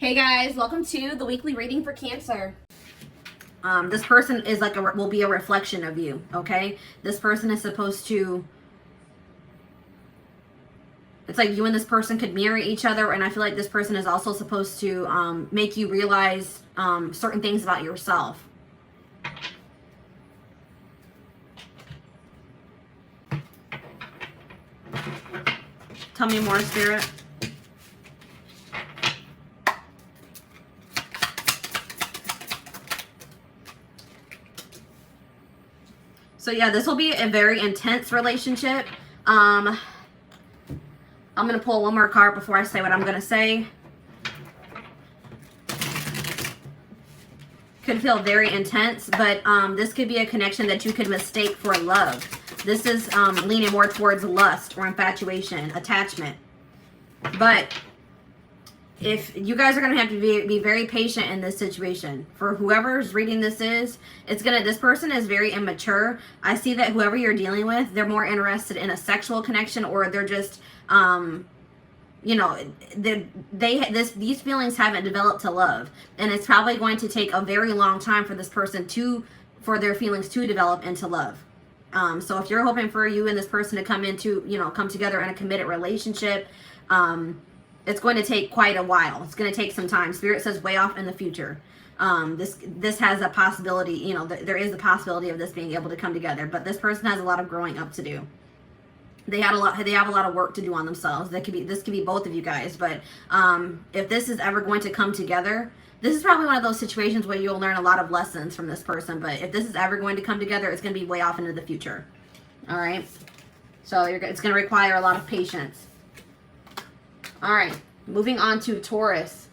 Hey guys, welcome to the weekly reading for Cancer. This person is like will be a reflection of you, okay? This person is supposed to, it's like you and this person could mirror each other, and I feel like this person is also supposed to make you realize certain things about yourself. Tell me more, Spirit. So yeah, this will be a very intense relationship. I'm going to pull one more card before I say what I'm going to say. Could feel very intense, but this could be a connection that you could mistake for love. This is leaning more towards lust or infatuation, attachment. But if you guys are going to have to be very patient in this situation. For whoever's reading this this person is very immature. I see that whoever you're dealing with, they're more interested in a sexual connection, or they're just, you know, these feelings haven't developed to love. And it's probably going to take a very long time for this person for their feelings to develop into love. So if you're hoping for you and this person to come together in a committed relationship, it's going to take quite a while. It's going to take some time. Spirit says way off in the future. This has a possibility, you know, there is a possibility of this being able to come together, but this person has a lot of growing up to do. They have a lot of work to do on themselves. This could be both of you guys, but if this is ever going to come together, this is probably one of those situations where you'll learn a lot of lessons from this person, but if this is ever going to come together, it's going to be way off into the future. All right? So it's going to require a lot of patience. All right, moving on to Taurus.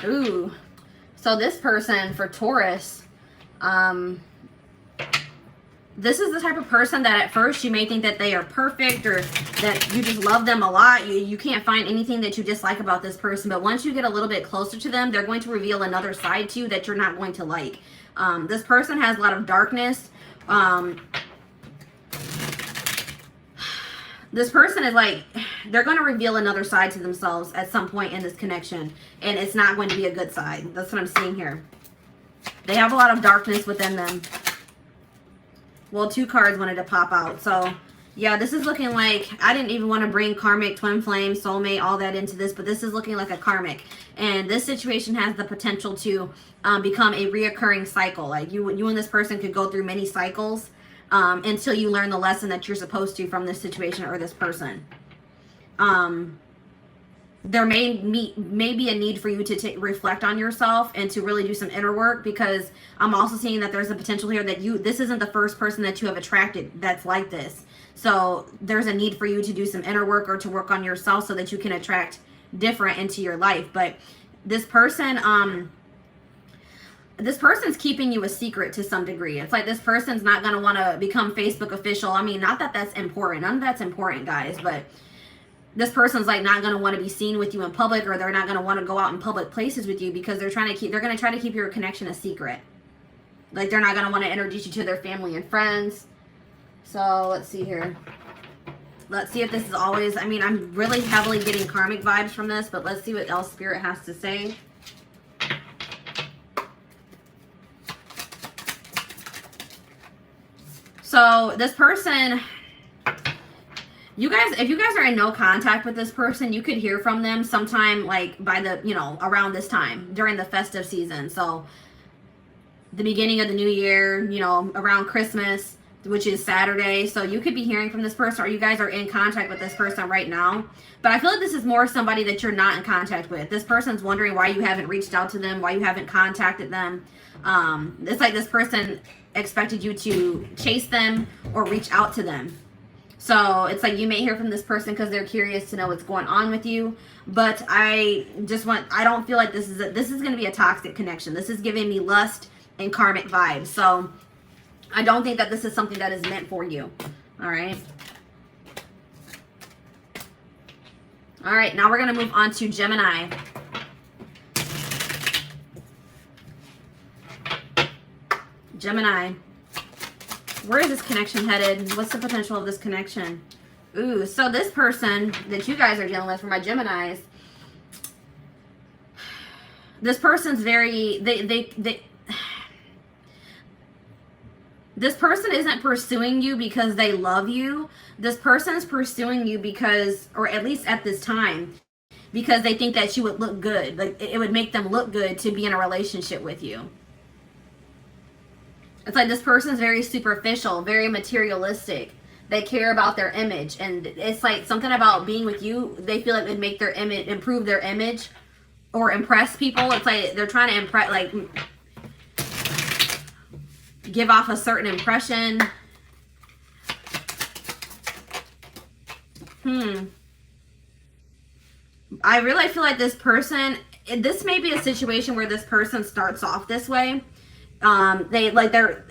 Ooh, so this person for Taurus, this is the type of person that at first you may think that they are perfect or that you just love them a lot. You can't find anything that you dislike about this person. But once you get a little bit closer to them, they're going to reveal another side to you that you're not going to like. This person has a lot of darkness. This person is like, they're going to reveal another side to themselves at some point in this connection. And it's not going to be a good side. That's what I'm seeing here. They have a lot of darkness within them. Well, two cards wanted to pop out. So, yeah, this is looking like, I didn't even want to bring karmic, twin flame, soulmate, all that into this, but this is looking like a karmic. And this situation has the potential to become a reoccurring cycle. Like you and this person could go through many cycles until you learn the lesson that you're supposed to from this situation or this person. There may be a need for you to reflect on yourself and to really do some inner work, because I'm also seeing that there's a potential here that this isn't the first person that you have attracted that's like this. So there's a need for you to do some inner work or to work on yourself so that you can attract different into your life. But this person's keeping you a secret to some degree. It's like this person's not going to want to become Facebook official. I mean, not that that's important. None of that's important, guys, but this person's like not going to want to be seen with you in public, or they're not going to want to go out in public places with you, because they're going to try to keep your connection a secret. Like they're not going to want to introduce you to their family and friends. So let's see here. Let's see if this is always, I mean, I'm really heavily getting karmic vibes from this, but let's see what else Spirit has to say. So this person, if you guys are in no contact with this person, you could hear from them sometime like by the, around this time during the festive season. So the beginning of the new year, around Christmas, which is Saturday. So you could be hearing from this person, or you guys are in contact with this person right now. But I feel like this is more somebody that you're not in contact with. This person's wondering why you haven't reached out to them, why you haven't contacted them. It's like this person expected you to chase them or reach out to them. So it's like you may hear from this person because they're curious to know what's going on with you. But I don't feel like this is going to be a toxic connection. This is giving me lust and karmic vibes. So I don't think that this is something that is meant for you. All right. All right, now we're going to move on to Gemini. Gemini. Where is this connection headed? What's the potential of this connection? Ooh, so this person that you guys are dealing with, for my Geminis, this person's very, this person isn't pursuing you because they love you. This person's pursuing you because, or at least at this time, because they think that you would look good. Like, it would make them look good to be in a relationship with you. It's like this person's very superficial, very materialistic. They care about their image. And it's like something about being with you, they feel like it would make their image, improve their image or impress people. It's like they're trying to impress, like, give off a certain impression. I really feel like this person, this may be a situation where this person starts off this way. They're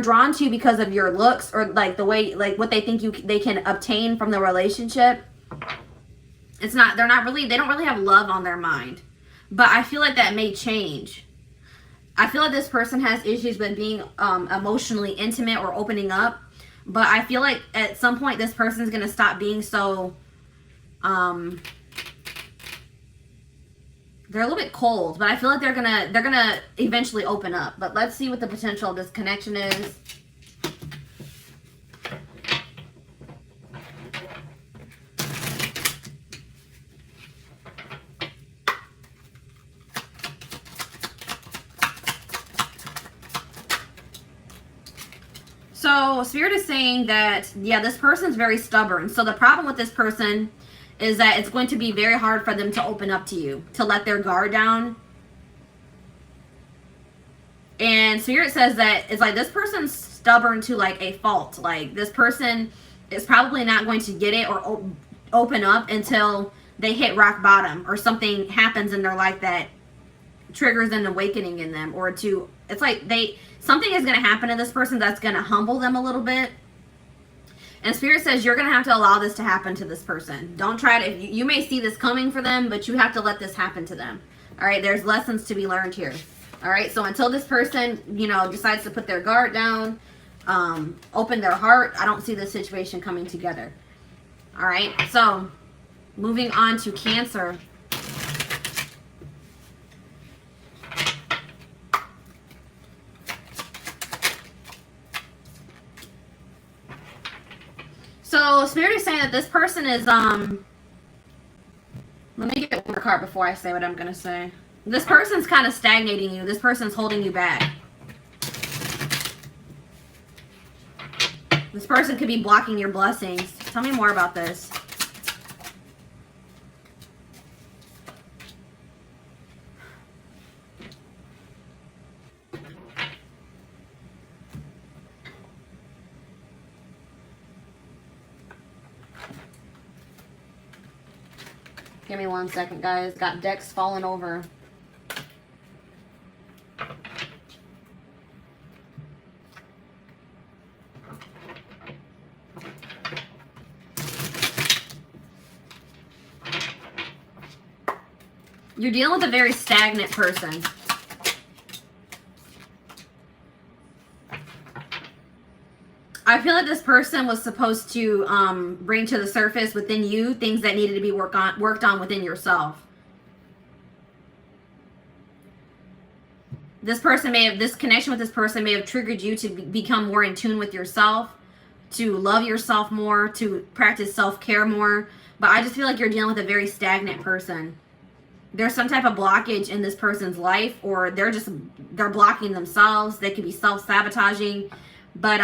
drawn to you because of your looks, or like the way, like what they think they can obtain from the relationship. They don't really have love on their mind. But I feel like that may change. I feel like this person has issues with being emotionally intimate or opening up. But I feel like at some point this person's going to stop being so... they're a little bit cold. But I feel like they're gonna eventually open up. But let's see what the potential of this connection is. So Spirit is saying that, yeah, this person's very stubborn. So the problem with this person is that it's going to be very hard for them to open up to you, to let their guard down. And Spirit says that it's like this person's stubborn to like a fault. Like this person is probably not going to get it or open up until they hit rock bottom, or something happens in their life that triggers an awakening in them, or it's like something is going to happen to this person that's going to humble them a little bit. And Spirit says you're going to have to allow this to happen to this person. Don't try to, you may see this coming for them, but you have to let this happen to them. All right, there's lessons to be learned here. All right, so until this person, decides to put their guard down, open their heart, I don't see this situation coming together. All right, so moving on to Cancer. So Spirit is saying that this person is, let me get one more card before I say what I'm going to say. This person's kind of stagnating you. This person's holding you back. This person could be blocking your blessings. Tell me more about this. Give me 1 second, guys. Got decks falling over. You're dealing with a very stagnant person. I feel like this person was supposed to bring to the surface within you things that needed to be worked on within yourself. This connection with this person may have triggered you to become more in tune with yourself, to love yourself more, to practice self-care more. But I just feel like you're dealing with a very stagnant person. There's some type of blockage in this person's life, or they're blocking themselves. They could be self-sabotaging. But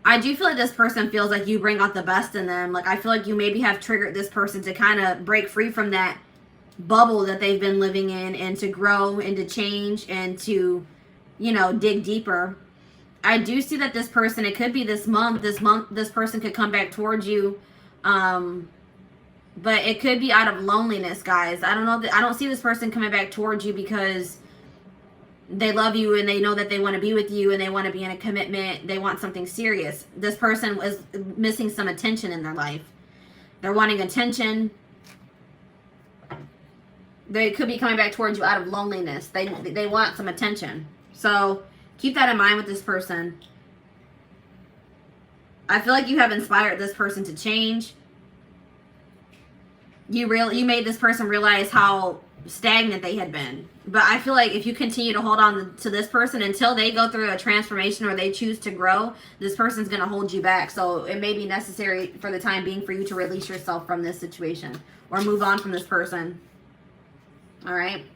I do feel like this person feels like you bring out the best in them. Like, I feel like you maybe have triggered this person to kind of break free from that bubble that they've been living in, and to grow and to change and to, dig deeper. I do see that this person, it could be this month, this person could come back towards you. But it could be out of loneliness, guys. I don't know. I don't see this person coming back towards you because they love you and they know that they want to be with you and they want to be in a commitment. They want something serious. This person is missing some attention in their life. They're wanting attention. They could be coming back towards you out of loneliness. They want some attention. So keep that in mind with this person. I feel like you have inspired this person to change. You made this person realize how stagnant they had been. But I feel like if you continue to hold on to this person until they go through a transformation or they choose to grow, this person's going to hold you back. So it may be necessary for the time being for you to release yourself from this situation or move on from this person. All right.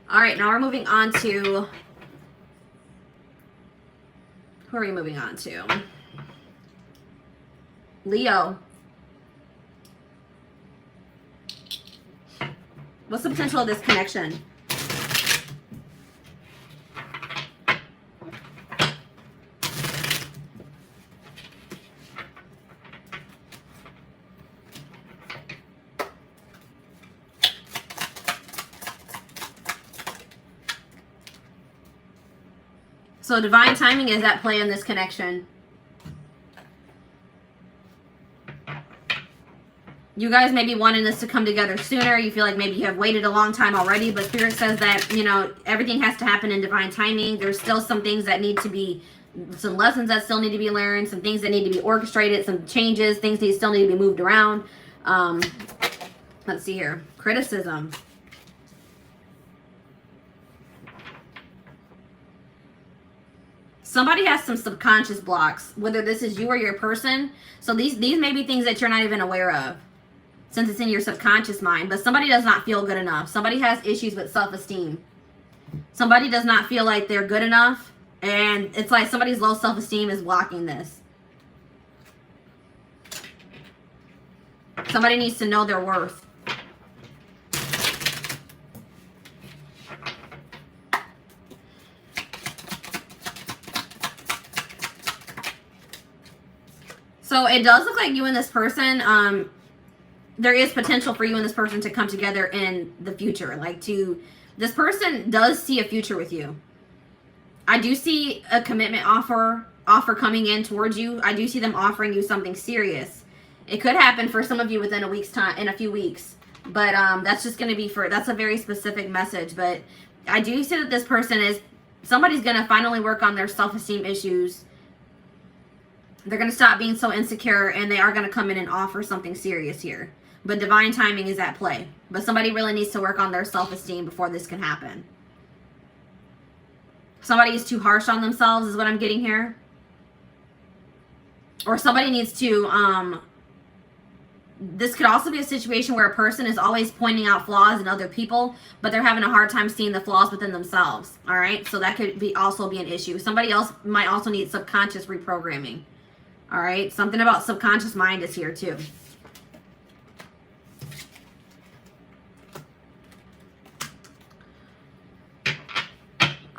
All right, now we're moving on to, who are we moving on to? Leo. What's the potential of this connection? So divine timing is at play in this connection. You guys may be wanting this to come together sooner. You feel like maybe you have waited a long time already, but Spirit says that, you know, everything has to happen in divine timing. There's still some things that need to be, some lessons that still need to be learned, some things that need to be orchestrated, some changes, things that still need to be moved around. Let's see here. Criticism. Somebody has some subconscious blocks, whether this is you or your person. So these may be things that you're not even aware of, since it's in your subconscious mind. But somebody does not feel good enough. Somebody has issues with self-esteem. Somebody does not feel like they're good enough. And it's like somebody's low self-esteem is blocking this. Somebody needs to know their worth. So it does look like you and this person, there is potential for you and this person to come together in the future. Like this person does see a future with you. I do see a commitment offer coming in towards you. I do see them offering you something serious. It could happen for some of you within a week's time, in a few weeks. But that's just going to be that's a very specific message. But I do see that this person somebody's going to finally work on their self-esteem issues. They're going to stop being so insecure, and they are going to come in and offer something serious here. But divine timing is at play. But somebody really needs to work on their self-esteem before this can happen. Somebody is too harsh on themselves is what I'm getting here. Or somebody needs to, this could also be a situation where a person is always pointing out flaws in other people, but they're having a hard time seeing the flaws within themselves. All right? So that could also be an issue. Somebody else might also need subconscious reprogramming. All right, something about subconscious mind is here too.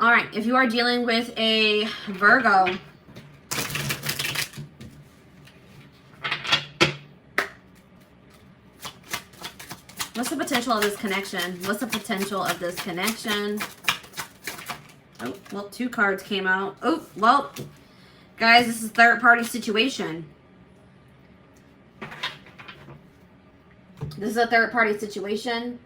All right, if you are dealing with a Virgo, what's the potential of this connection? What's the potential of this connection? Oh, well, 2 cards came out. Oh, well, guys, this is a third-party situation. This is a third-party situation.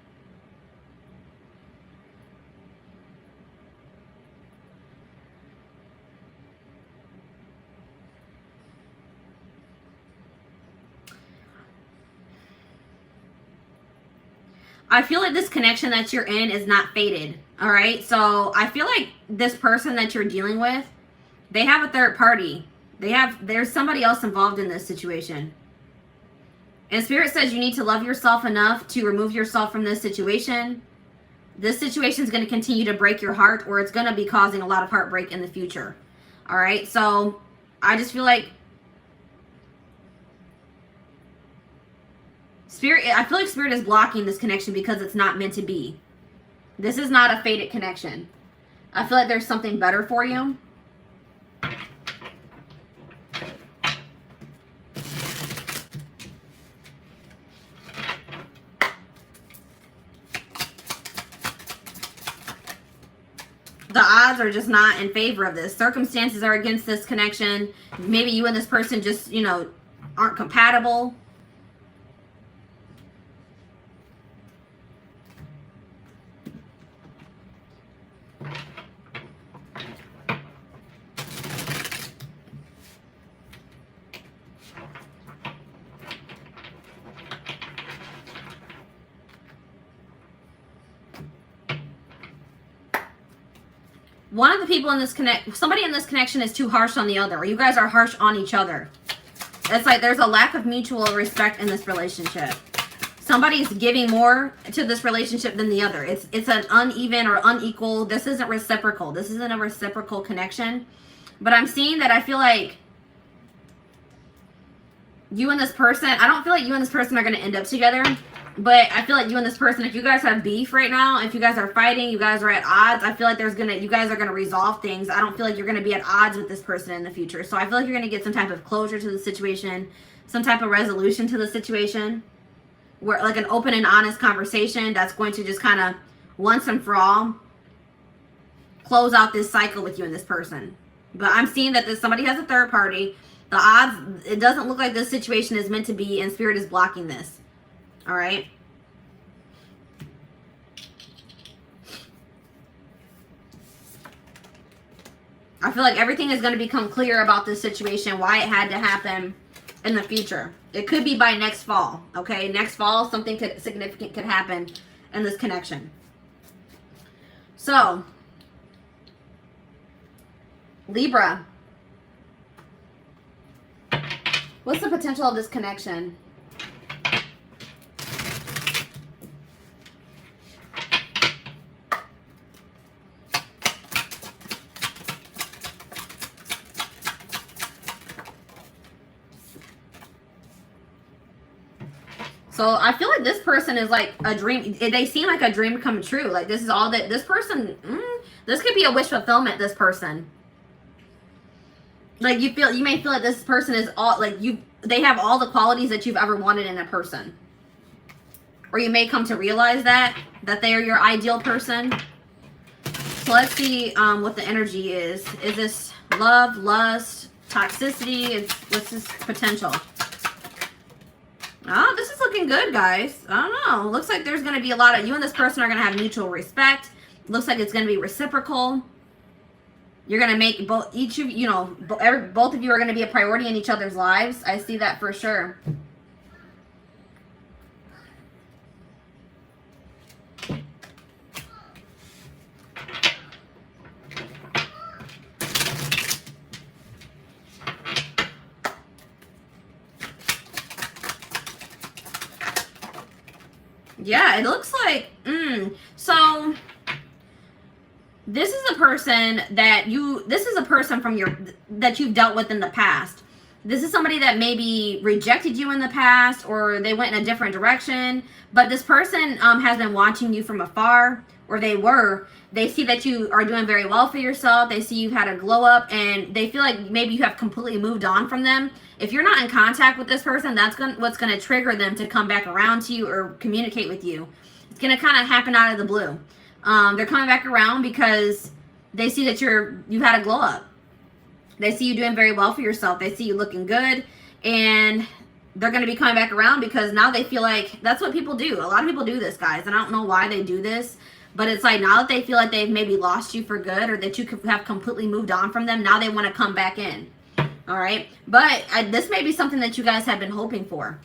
I feel like this connection that you're in is not fated. All right? So I feel like this person that you're dealing with, they have a third party. There's somebody else involved in this situation. And Spirit says you need to love yourself enough to remove yourself from this situation. This situation is going to continue to break your heart, or it's going to be causing a lot of heartbreak in the future. All right? So I just feel like I feel like Spirit is blocking this connection because it's not meant to be. This is not a fated connection. I feel like there's something better for you. the odds are just not in favor of this. Circumstances are against this connection. Maybe you and this person just, you know, aren't compatible. One of the people in this somebody in this connection is too harsh on the other, or you guys are harsh on each other. It's like there's a lack of mutual respect in this relationship. Somebody's giving more to this relationship than the other. It's an uneven or unequal. This isn't reciprocal. This isn't a reciprocal connection. But I'm seeing that I feel like you and this person, I don't feel like you and this person are going to end up together. But I feel like you and this person, if you guys have beef right now, if you guys are fighting, you guys are at odds, I feel like you guys are going to resolve things. I don't feel like you're going to be at odds with this person in the future. So I feel like you're going to get some type of closure to the situation, some type of resolution to the situation, where like an open and honest conversation that's going to just kind of once and for all close out this cycle with you and this person. But I'm seeing that somebody has a third party. The odds, it doesn't look like this situation is meant to be, and Spirit is blocking this. All right. I feel like everything is going to become clear about this situation, why it had to happen in the future. It could be by next fall. Okay. Next fall, something significant could happen in this connection. So, Libra. What's the potential of this connection? So I feel like this person is like a dream. They seem like a dream come true. Like this is all that this person, this could be a wish fulfillment, this person. Like you may feel like this person is all like they have all the qualities that you've ever wanted in a person. Or you may come to realize that they are your ideal person. So let's see what the energy is. Is this love, lust, toxicity? What's this potential? Oh, this is looking good, guys. I don't know. Looks like there's going to be a lot of... You and this person are going to have mutual respect. Looks like it's going to be reciprocal. You're going to make both... Each of you know... Both of you are going to be a priority in each other's lives. I see that for sure. Yeah, it looks like, so this is a person that that you've dealt with in the past. This is somebody that maybe rejected you in the past, or they went in a different direction, but this person has been watching you from afar, or they see that you are doing very well for yourself. They see you've had a glow up, and they feel like maybe you have completely moved on from them. If you're not in contact with this person, that's what's going to trigger them to come back around to you or communicate with you. It's going to kind of happen out of the blue. They're coming back around because they see that you've had a glow up. They see you doing very well for yourself. They see you looking good, and they're going to be coming back around because now they feel like that's what people do. A lot of people do this, guys, and I don't know why they do this, but it's like now that they feel like they've maybe lost you for good, or that you have completely moved on from them, now they want to come back in. All right, but this may be something that you guys have been hoping for.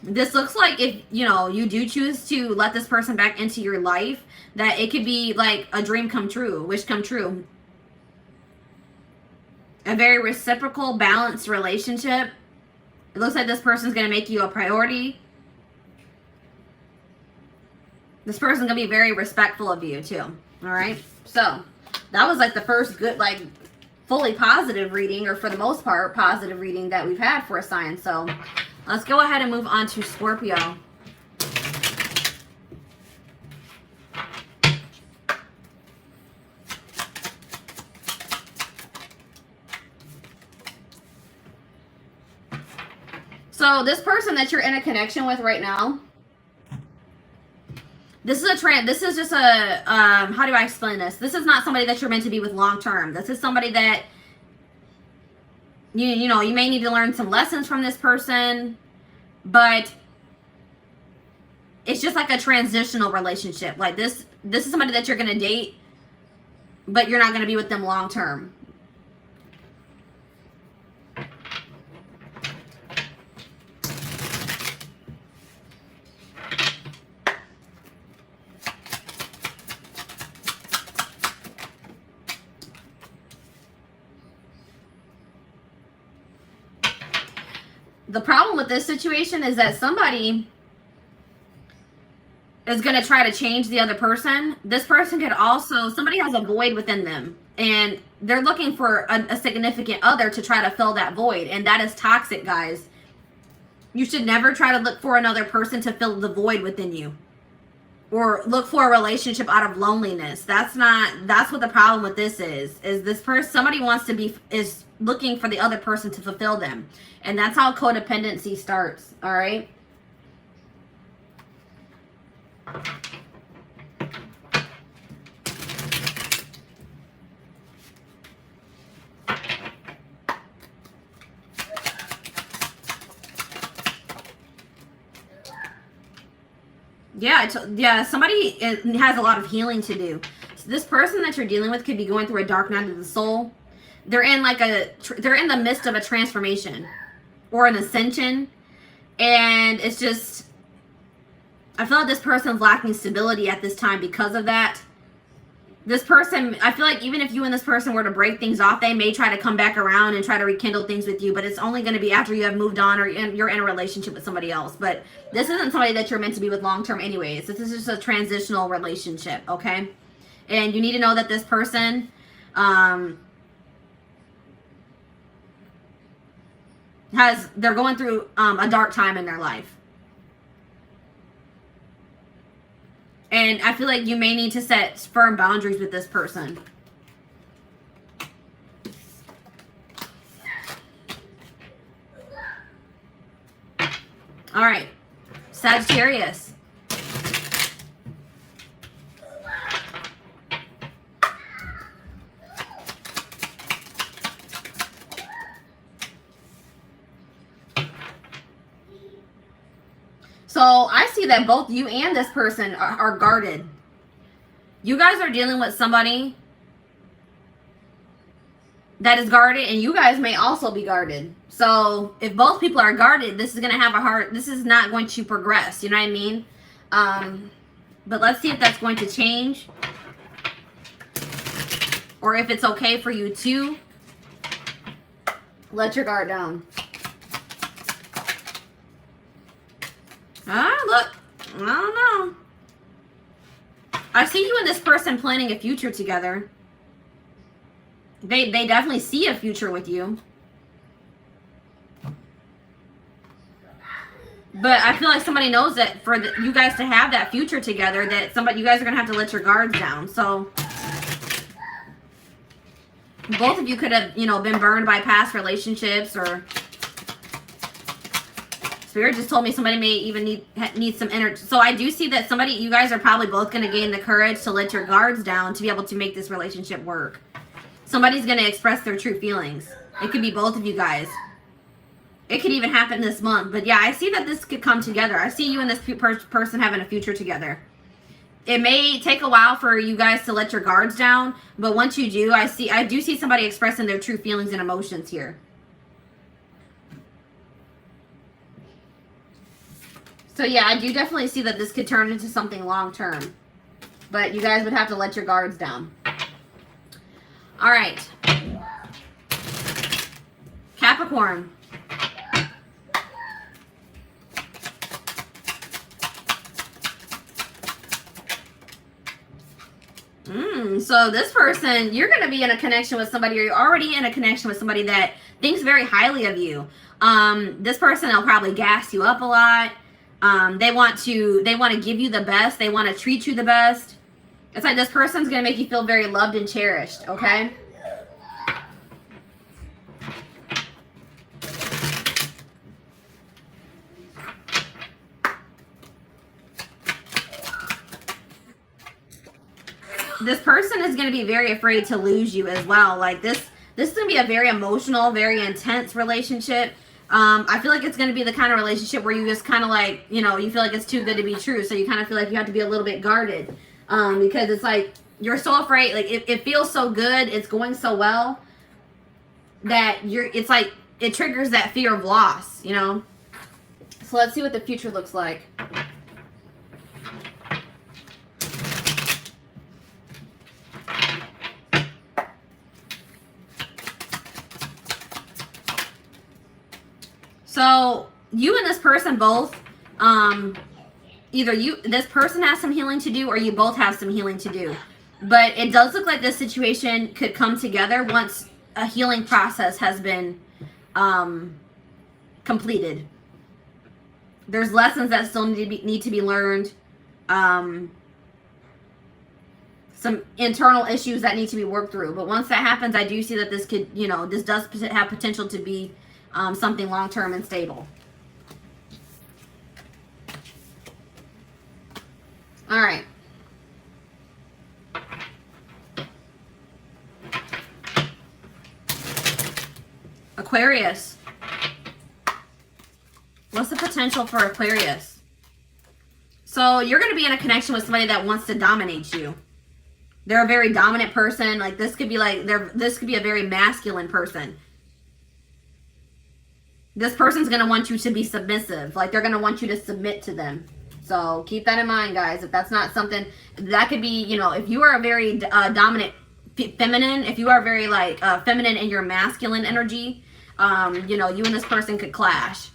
This looks like if, you do choose to let this person back into your life, that it could be like a dream come true, wish come true. A very reciprocal, balanced relationship. It looks like this person's going to make you a priority. This person's going to be very respectful of you too. All right, so that was like the first good, like, fully positive reading, or for the most part positive reading that we've had for a sign. So let's go ahead and move on to Scorpio. So this person that you're in a connection with right now, This is a trend. This is just a, how do I explain this? This is not somebody that you're meant to be with long term. This is somebody that, you know, you may need to learn some lessons from this person, but it's just like a transitional relationship. Like this is somebody that you're going to date, but you're not going to be with them long term. The problem with this situation is that somebody is going to try to change the other person. This person could also, somebody has a void within them and they're looking for a significant other to try to fill that void. And that is toxic, guys. You should never try to look for another person to fill the void within you or look for a relationship out of loneliness. That's what the problem with this is this person, somebody wants to be, is looking for the other person to fulfill them. And that's how codependency starts. All right. Yeah, somebody has a lot of healing to do. So this person that you're dealing with could be going through a dark night of the soul. They're in the midst of a transformation or an ascension, and it's just, I feel like this person's lacking stability at this time because of that. This person, I feel like even if you and this person were to break things off, they may try to come back around and try to rekindle things with you, but it's only going to be after you have moved on or you're in a relationship with somebody else. But this isn't somebody that you're meant to be with long term anyways. This is just a transitional relationship, okay? And you need to know that this person they're going through a dark time in their life. And I feel like you may need to set firm boundaries with this person. All right, Sagittarius. So I see that both you and this person are guarded. You guys are dealing with somebody that is guarded, and you guys may also be guarded. So if both people are guarded, this is going to have this is not going to progress. You know what I mean? But let's see if that's going to change. Or if it's okay for you to let your guard down. Look, I don't know. I see you and this person planning a future together. They definitely see a future with you. But I feel like somebody knows that for you guys to have that future together, that you guys are going to have to let your guards down. So both of you could have, been burned by past relationships, or Spirit just told me somebody may even need some energy. So I do see that you guys are probably both going to gain the courage to let your guards down to be able to make this relationship work. Somebody's going to express their true feelings. It could be both of you guys. It could even happen this month. But yeah, I see that this could come together. I see you and this person having a future together. It may take a while for you guys to let your guards down, but once you do, I do see somebody expressing their true feelings and emotions here. So yeah, I do definitely see that this could turn into something long term. But you guys would have to let your guards down. All right. Capricorn. So this person, you're going to be in a connection with somebody, or you're already in a connection with somebody that thinks very highly of you. This person will probably gas you up a lot. They want to give you the best. They want to treat you the best. It's like this person's going to make you feel very loved and cherished, okay? this person is going to be very afraid to lose you as well. Like this is going to be a very emotional, very intense relationship. I feel like it's going to be the kind of relationship where you just kind of like, you know, you feel like it's too good to be true. So you kind of feel like you have to be a little bit guarded, because it's like, you're so afraid. Like it feels so good. It's going so well that it's like, it triggers that fear of loss, you know? So let's see what the future looks like. So you and this person both, either this person has some healing to do, or you both have some healing to do. But it does look like this situation could come together once a healing process has been completed. There's lessons that still need to be learned. Some internal issues that need to be worked through. But once that happens, I do see that this could, you know, this does have potential to be something long-term and stable. All right. Aquarius. What's the potential for Aquarius? So you're going to be in a connection with somebody that wants to dominate you. They're a very dominant person. Like this could be like, this could be a very masculine person. This person's going to want you to be submissive. Like they're going to want you to submit to them. So keep that in mind, guys. If that's not something, that could be, you know, if you are a very dominant feminine, if you are very like feminine in your masculine energy, you know, you and this person could clash.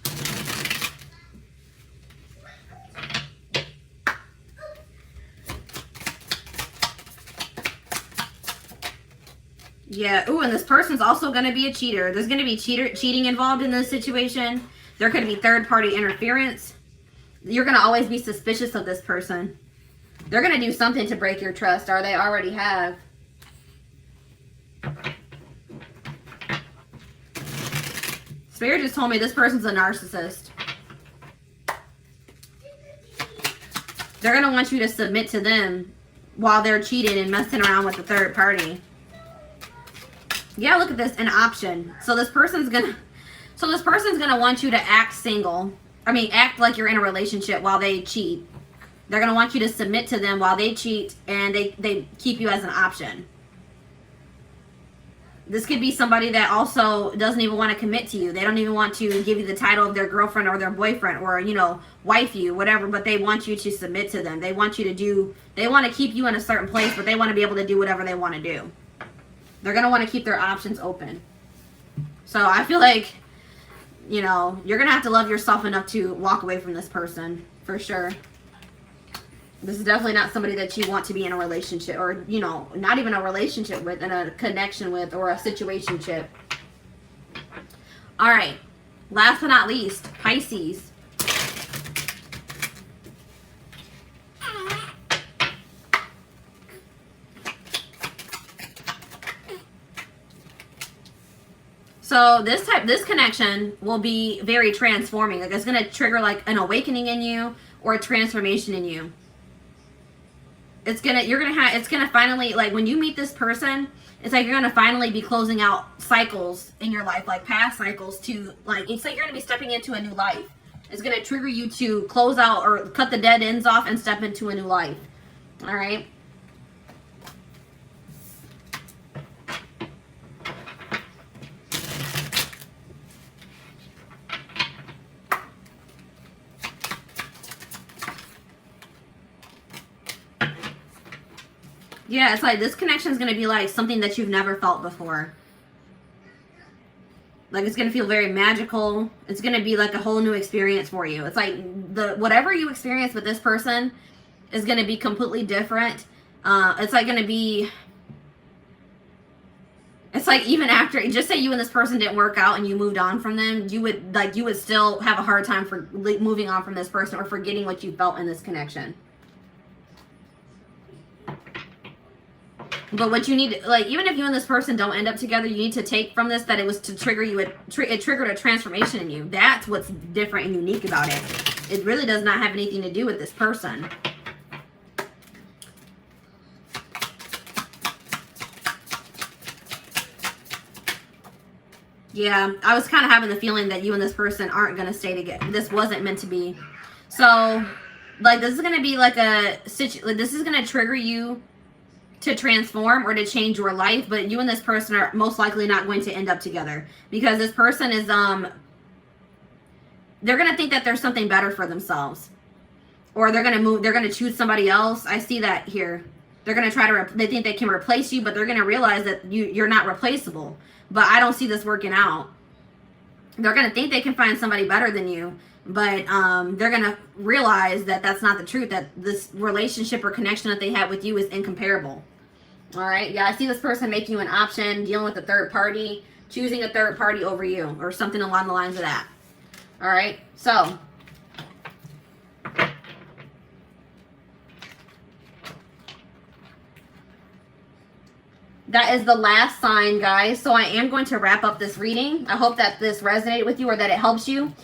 Yeah. Ooh, and this person's also going to be a cheater. There's going to be cheating involved in this situation. There could be third-party interference. You're going to always be suspicious of this person. They're going to do something to break your trust, or they already have. Spirit just told me this person's a narcissist. They're going to want you to submit to them while they're cheating and messing around with the third party. Yeah, look at this, an option. So this person's gonna want you to act single. I mean, act like you're in a relationship while they cheat. They're gonna want you to submit to them while they cheat, and they keep you as an option. This could be somebody that also doesn't even want to commit to you. They don't even want to give you the title of their girlfriend or their boyfriend, or, you know, wife you, whatever, but they want you to submit to them. They want you to do, they want to keep you in a certain place, but they want to be able to do whatever they want to do. They're going to want to keep their options open. So I feel like, you know, you're going to have to love yourself enough to walk away from this person, for sure. This is definitely not somebody that you want to be in a relationship, or, you know, not even a relationship with, in a connection with, or a situationship. All right. Last but not least, Pisces. So this connection will be very transforming. Like it's going to trigger like an awakening in you or a transformation in you. It's going to finally, like when you meet this person, it's like you're going to finally be closing out cycles in your life, like past cycles to like, it's like you're going to be stepping into a new life. It's going to trigger you to close out or cut the dead ends off and step into a new life. All right. Yeah, it's like this connection is going to be like something that you've never felt before. Like it's going to feel very magical. It's going to be like a whole new experience for you. It's like whatever you experience with this person is going to be completely different. It's like going to be, it's like even after, just say you and this person didn't work out and you moved on from them, you would still have a hard time for moving on from this person or forgetting what you felt in this connection. But what you need, like, even if you and this person don't end up together, you need to take from this that it was to trigger you, it triggered a transformation in you. That's what's different and unique about it. It really does not have anything to do with this person. Yeah, I was kind of having the feeling that you and this person aren't going to stay together. This wasn't meant to be. So, like, this is going to be like this is going to trigger you to transform or to change your life, but you and this person are most likely not going to end up together, because this person is, they're going to think that there's something better for themselves, or they're going to move, they're going to choose somebody else. I see that here. They're going to try to, they think they can replace you, but they're going to realize that you're not replaceable. But I don't see this working out. They're going to think they can find somebody better than you, but they're going to realize that that's not the truth, that this relationship or connection that they have with you is incomparable. All right. Yeah, I see this person making you an option, dealing with a third party, choosing a third party over you, or something along the lines of that. All right. So that is the last sign, guys. So I am going to wrap up this reading. I hope that this resonated with you, or that it helps you.